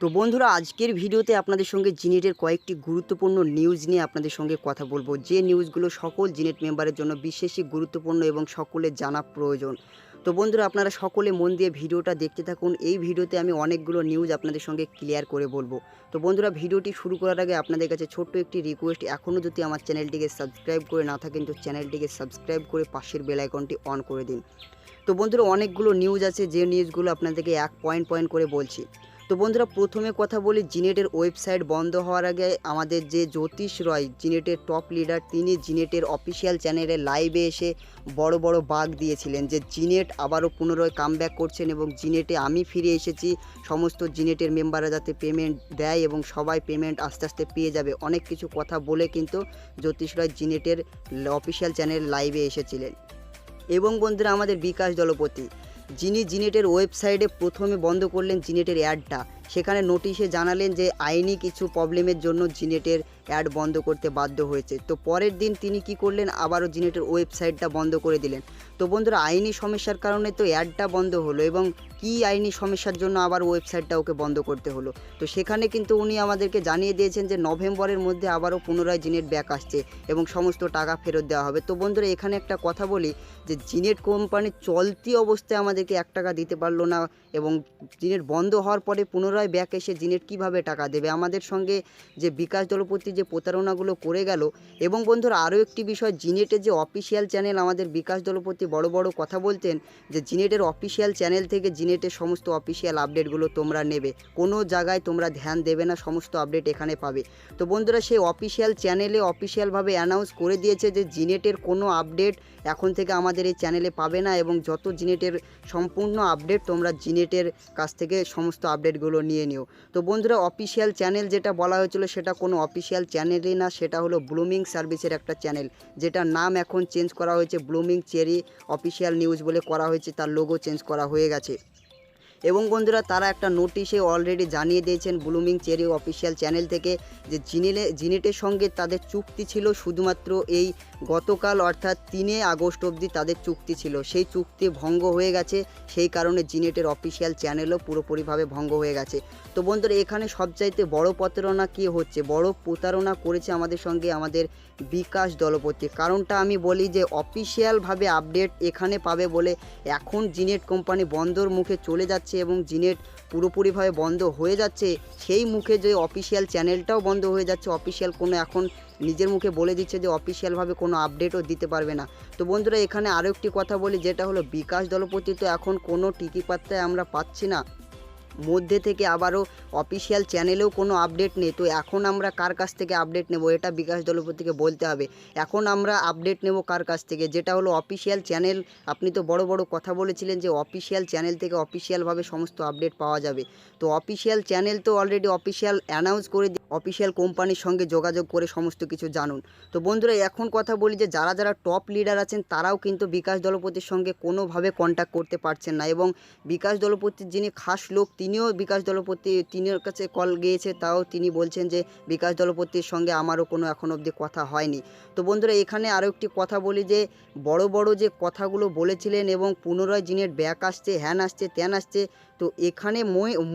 তো বন্ধুরা, আজকের ভিডিওতে আপনাদের সঙ্গে জিনেটের কয়েকটি গুরুত্বপূর্ণ নিউজ নিয়ে আপনাদের সঙ্গে কথা বলবো, যে নিউজগুলো সকল জিনেট মেম্বারের জন্য বিশেষই গুরুত্বপূর্ণ এবং সকলের জানা প্রয়োজন। তো বন্ধুরা, আপনারা সকলে মন দিয়ে ভিডিওটা দেখতে থাকুন। এই ভিডিওতে আমি অনেকগুলো নিউজ আপনাদের সঙ্গে ক্লিয়ার করে বলবো। তো বন্ধুরা, ভিডিওটি শুরু করার আগে আপনাদের কাছে ছোট্ট একটি রিকোয়েস্ট, এখনও যদি আমার চ্যানেলটিকে সাবস্ক্রাইব করে না থাকেন তো চ্যানেলটিকে সাবস্ক্রাইব করে পাশের বেল আইকনটি অন করে দিন। তো বন্ধুরা, অনেকগুলো নিউজ আছে, যে নিউজগুলো আপনাদেরকে এক পয়েন্ট পয়েন্ট করে বলছি। তো বন্ধুরা, প্রথমে কথা বলি, জিনেটের ওয়েবসাইট বন্ধ হওয়ার আগে আমাদের যে জ্যোতিষ রয়, জিনেটের টপ লিডার, তিনি জিনেটের অফিসিয়াল চ্যানেলে লাইভে এসে বড় বড় বাগ দিয়েছিলেন যে জিনেট আবারও পুনরায় কামব্যাক করছেন এবং জিনেটে আমি ফিরে এসেছি, সমস্ত জিনেটের মেম্বাররা যাতে পেমেন্ট দেয় এবং সবাই পেমেন্ট আস্তে আস্তে পেয়ে যাবে, অনেক কিছু কথা বলে কিন্তু জ্যোতিষ রয় জিনেটের অফিসিয়াল চ্যানেল লাইভে এসেছিলেন। এবং বন্ধুরা, আমাদের বিকাশ দলপতি, যিনি জিনেটের ওয়েবসাইটে প্রথমে বন্ধ করলেন জিনেটের অ্যাডটা, সেখানে নোটিশে জানালেন যে আইনি কিছু প্রবলেমের জন্য জিনেটের অ্যাড বন্ধ করতে বাধ্য হয়েছে। তো পরের দিন তিনি কি করলেন, আবারও জিনেটের ওয়েবসাইটটা বন্ধ করে দিলেন। তো বন্ধুরা, আইনি সমস্যার কারণে তো অ্যাডটা বন্ধ হলো, এবং কি আইনি সমস্যার জন্য আবার ওয়েবসাইটটা ওকে বন্ধ করতে হলো, তো সেখানে কিন্তু উনি আমাদেরকে জানিয়ে দিয়েছেন যে নভেম্বরের মধ্যে আবারও পুনরায় জিনেট ব্যাক আসছে এবং সমস্ত টাকা ফেরত দেওয়া হবে। তো বন্ধুরা, এখানে একটা কথা বলি যে জিনেট কোম্পানি চলতি অবস্থায় আমাদেরকে 1 টাকা দিতে পারলো না, এবং জিনেট বন্ধ হওয়ার পরে পুনরায় ব্যাক এসে জিনেট কিভাবে টাকা দেবে, আমাদের সঙ্গে যে বিকাশ দলপতি যে প্রতারণাগুলো করে গেল। এবং বন্ধুরা, আরও একটি বিষয়, জিনেটের যে অফিসিয়াল চ্যানেল, আমাদের বিকাশ দলপতি বড় বড় কথা বলতেন যে জিনেটের অফিসিয়াল চ্যানেল থেকে জিনেটের সমস্ত অফিসিয়াল আপডেটগুলো তোমরা নেবে, কোনো জায়গায় তোমরা ধ্যান দেবে না, সমস্ত আপডেট এখানে পাবে। তো বন্ধুরা, সেই অফিসিয়াল চ্যানেলে অফিসিয়ালভাবে অ্যানাউন্স করে দিয়েছে যে জিনেটের কোনো আপডেট এখন থেকে আমাদের এই চ্যানেলে পাবে না, এবং যত জিনেটের সম্পূর্ণ আপডেট তোমরা জিনেটের কাছ থেকে সমস্ত আপডেটগুলো নিয়ে নিও। তো বন্ধুরা, অফিসিয়াল চ্যানেল যেটা বলা হয়েছিল সেটা কোনো অফিসিয়াল চ্যানেলই না, সেটা হলো ব্লুমিং সার্ভিসের একটা চ্যানেল, যেটার নাম এখন চেঞ্জ করা হয়েছে, ব্লুমিং চেরি অফিসিয়াল নিউজ বলে করা হয়েছে, তার লোগো চেঞ্জ করা হয়ে গেছে। এবং বন্ধুরা, তারা একটা নোটিশে অলরেডি জানিয়ে দিয়েছেন ব্লুমিং চেরি অফিসিয়াল চ্যানেল থেকে যে জিনেটের সঙ্গে তাদের চুক্তি ছিল শুধুমাত্র এই গতকাল অর্থাৎ 3 আগস্ট অবধি তাদের চুক্তি ছিল, সেই চুক্তি ভঙ্গ হয়ে গেছে, সেই কারণে জিনেটের অফিসিয়াল চ্যানেলও পুরোপুরিভাবে ভঙ্গ হয়ে গেছে। তো বন্ধুরা, এখানে সবচাইতে বড় প্রতারণা কী হচ্ছে, বড় প্রতারণা করেছে আমাদের সঙ্গে আমাদের বিকাশ দলপতি। কারণটা আমি বলি যে অফিসিয়ালভাবে আপডেট এখানে পাবে বলে এখন জিনেট কোম্পানি বন্ধর মুখে চলে যাচ্ছে এবং জিনেট পুরোপুরিভাবে বন্ধ হয়ে যাচ্ছে, সেই মুখে যে অফিসিয়াল চ্যানেলটাও বন্ধ হয়ে যাচ্ছে, অফিসিয়াল কোনো এখন নিজের মুখে বলে দিচ্ছে যে অফিসিয়ালভাবে কোনো আপডেটও দিতে পারবে না। তো বন্ধুরা, এখানে আরও একটি কথা বলি, যেটা হলো বিকাশ দলপতি তো এখন কোনো টিকি পাত্তায় আমরা পাচ্ছি না, মধ্যে থেকে আবারও অফিসিয়াল চ্যানেলেও কোনো আপডেট নেই। তো এখন আমরা কার কাছ থেকে আপডেট নেব, এটা বিকাশ দলপতিকে বলতে হবে। এখন আমরা আপডেট নেব কার কাছ থেকে, যেটা হলো অফিসিয়াল চ্যানেল। আপনি তো বড় বড় কথা বলেছিলেন যে অফিসিয়াল চ্যানেল থেকে অফিসিয়ালভাবে সমস্ত আপডেট পাওয়া যাবে, তো অফিসিয়াল চ্যানেল তো অলরেডি অফিসিয়াল অ্যানাউন্স করে অফিসিয়াল কোম্পানির সঙ্গে যোগাযোগ করে সমস্ত কিছু জানুন। তো বন্ধুরা, এখন কথা বলি যে যারা যারা টপ লিডার আছেন তারাও কিন্তু বিকাশ দলপতির সঙ্গে কোনোভাবে কন্ট্যাক্ট করতে পারছেন না, এবং বিকাশ দলপতির যিনি খাস লোক তিনিও বিকাশ দলপতি তিনির কাছে কল গিয়েছে, তাও তিনি বলছেন যে বিকাশ দলপতির সঙ্গে আমারও কোনো এখন অবধি কথা হয়নি। তো বন্ধুরা, এখানে আরও একটি কথা বলি যে বড় বড় যে কথাগুলো বলেছিলেন এবং পুনরায় জিনেট ব্যাক আসছে, হ্যান আসছে, ত্যান আসছে, তো এখানে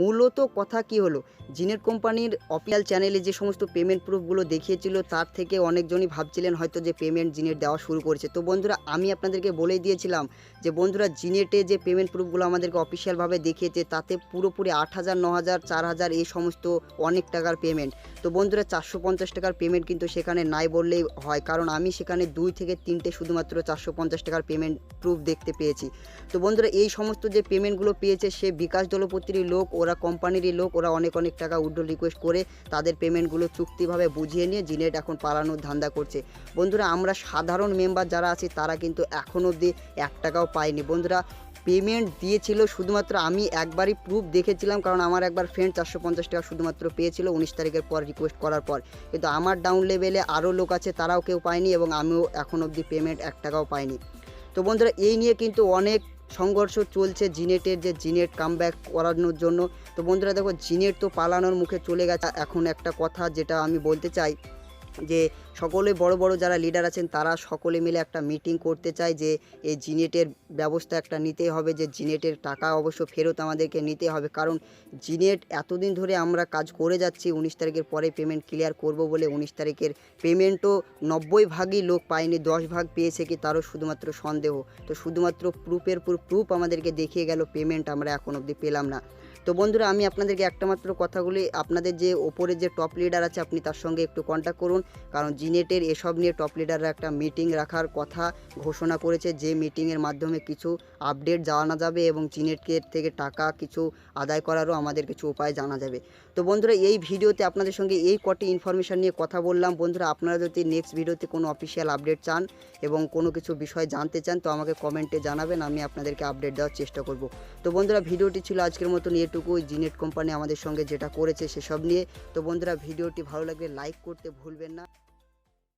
মূলত কথা কি হলো, জিনেট কোম্পানির অফিসিয়াল চ্যানেলে যে সমস্ত পেমেন্ট প্রুফগুলো দেখিয়েছিল তার থেকে অনেকজনই ভাবছিলেন হয়তো যে পেমেন্ট জিনেট দেওয়া শুরু করেছে। তো বন্ধুরা, আমি আপনাদেরকে বলেই দিয়েছিলাম যে বন্ধুরা, জিনেটে যে পেমেন্ট প্রুফগুলো আমাদেরকে অফিসিয়ালভাবে দেখিয়েছে তাতে পুরোপুরি 8,000, 9,000, 4,000 এই সমস্ত অনেক টাকার পেমেন্ট। তো বন্ধুরা, 450 টাকার পেমেন্ট কিন্তু সেখানে নাই বললেই হয়, কারণ আমি সেখানে 2 থেকে 3টে শুধুমাত্র 450 টাকার পেমেন্ট প্রুফ দেখতে পেয়েছি। তো বন্ধুরা, এই সমস্ত যে পেমেন্টগুলো পেয়েছে সে বিকাশ দলপতিরই লোক, ওরা কোম্পানিরই লোক, ওরা অনেক টাকা উইথড্র রিকোয়েস্ট করে তাদের পেমেন্টগুলো চুক্তিভাবে বুঝিয়ে নিয়ে জিনেট এখন পালানোর ধান্দা করছে। বন্ধুরা, আমরা সাধারণ মেম্বার যারা আছি তারা কিন্তু এখন অবধি 1 টাকাও পাইনি। বন্ধুরা, পেমেন্ট দিয়েছিল শুধুমাত্র আমি একবারই প্রুফ দেখেছিলাম, কারণ আমার একবার ফ্রেন্ড 450 টাকা শুধুমাত্র পেয়েছিল 19 তারিখের পর রিকোয়েস্ট করার পর, কিন্তু আমার ডাউন লেভেলে আরও লোক আছে তারাও কেউ পায়নি, এবং আমিও এখন অবধি পেমেন্ট 1 টাকাও পাইনি। তো বন্ধুরা, এই নিয়ে কিন্তু অনেক সংঘর্ষ চলছে জিনেটের, যে জিনেট কামব্যাক করানোর জন্য। তো বন্ধুরা দেখো, জিনেট তো পালানোর মুখে চলে গেছে। এখন একটা কথা যেটা আমি বলতে চাই যে সকলে বড় বড় যারা লিডার আছেন তারা সকলে মিলে একটা মিটিং করতে চায় যে এই জিনেটের ব্যবস্থা একটা নিতে হবে, যে জিনেটের টাকা অবশ্য ফেরত আমাদেরকে নিতে হবে। কারণ জিনেট এতদিন ধরে আমরা কাজ করে যাচ্ছি, 19 তারিখের পরে পেমেন্ট ক্লিয়ার করব বলে 19 তারিখের পেমেন্টও 90 ভাগই লোক পায়নি, 10 ভাগ পেয়েছে কি তারও শুধুমাত্র সন্দেহ। তো শুধুমাত্র প্রুফের পর প্রুফ আমাদেরকে দেখিয়ে গেল, পেমেন্ট আমরা এখন অবধি পেলাম না। তো বন্ধুরা আমি আপনাদেরকে একটা মাত্র কথাগুলি, আপনাদের যে ওপরে যে টপ লিডার আছে আপনি তার সঙ্গে একটু কন্ট্যাক্ট করুন, কারণ জিনেটের এসব নিয়ে টপ লিডাররা একটা মিটিং রাখার কথা ঘোষণা করেছে, যে মিটিংয়ের মাধ্যমে কিছু আপডেট জানা যাবে এবং জিনেটের থেকে টাকা কিছু আদায় করারও আমাদের কিছু উপায় জানা যাবে। তো বন্ধুরা এই ভিডিওতে আপনাদের সঙ্গে এই কটি ইনফরমেশান নিয়ে কথা বললাম। বন্ধুরা আপনারা যদি নেক্সট ভিডিওতে কোনো অফিসিয়াল আপডেট চান এবং কোনো কিছু বিষয় জানতে চান তো আমাকে কমেন্টে জানাবেন, আমি আপনাদেরকে আপডেট দেওয়ার চেষ্টা করব। তো বন্ধুরা ভিডিওটি ছিল আজকের মতন এটুকুই, জিনেট কোম্পানি আমাদের সঙ্গে যেটা করেছে সেসব নিয়ে। তো বন্ধুরা ভিডিওটি ভালো লাগলে লাইক করতে ভুলবেন না।